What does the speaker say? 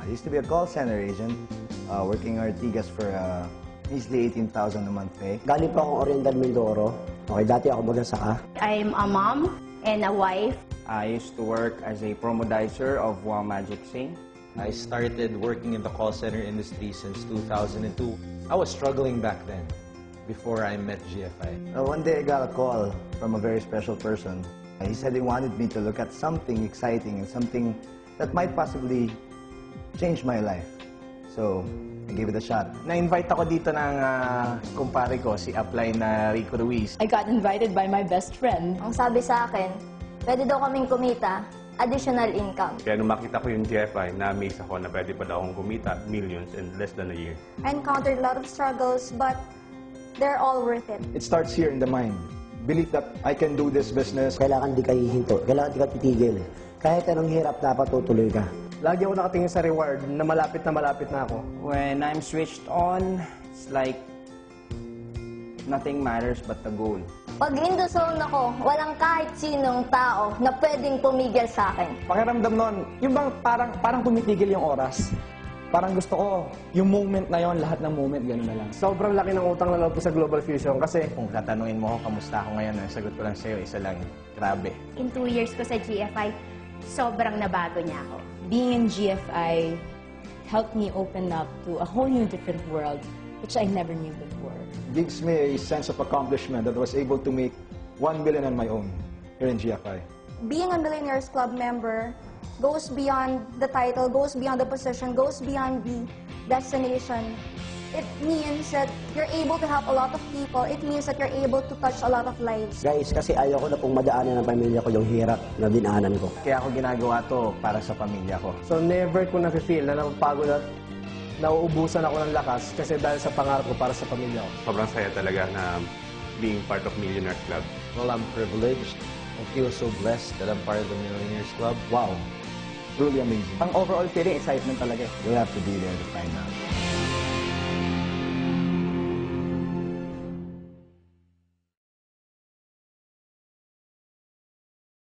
I used to be a call center agent, working Ortigas for easily 18,000 a month pay. Galing pa akong Oriental Mindoro. Okay, dati ako magsasaka. I'm a mom and a wife. I used to work as a promodizer of Wow Magic Sing. I started working in the call center industry since 2002. I was struggling back then, before I met GFI. One day I got a call from a very special person. He said he wanted me to look at something exciting and something that might possibly change my life. So, I gave it a shot. Na-invite ako dito ng kumpare ko, si Upline na Rico Ruiz. I got invited by my best friend. Ang sabi sa akin, pwede daw kaming kumita, additional income. Kaya nung makita ko yung GFI, na-amaze ako na pwede pa daw akong kumita millions in less than a year. I encountered a lot of struggles, but they're all worth it. It starts here in the mind. Believe that I can do this business. Kailangan di ka hihinto. Kailangan di ka titigil. Kahit anong hirap, dapat tutuloy ka. Lagi ako nakatingin sa reward na malapit na ako. When I'm switched on, it's like nothing matters but the goal. Pag in the zone ako, walang kahit sinong tao na pwedeng pumigil sa akin. Pakiramdam nun, yung bang parang tumitigil yung oras. Parang gusto ko, yung moment na yon, lahat ng moment, gano'n na lang. Sobrang laki ng utang na loob ko sa Global Fusion kasi Kung tatanungin mo ako, kamusta ako ngayon, ang sagot ko lang sa'yo, isa lang, grabe. In 2 years ko sa GFI, sobrang nabago niya ako. Being in GFI helped me open up to a whole new different world, which I never knew before. Gives me a sense of accomplishment that I was able to make 1 million on my own here in GFI. Being a Millionaires Club member goes beyond the title, goes beyond the position, goes beyond the destination. It means that you're able to help a lot of people. It means that you're able to touch a lot of lives. Guys, kasi ayaw ko na pong madaanan ng pamilya ko yung hirap na dinaanan ko. Kaya ako ginagawa to para sa pamilya ko. so never ko na-feel na napapagod at nauubusan ako ng lakas kasi dahil sa pangarap ko para sa pamilya ko. Sobrang saya talaga na being part of Millionaires Club. Well, I'm privileged. I feel so blessed that I'm part of the Millionaires Club. Wow. Truly amazing. Ang overall feeling, excitement talaga. You'll have to be there to find out.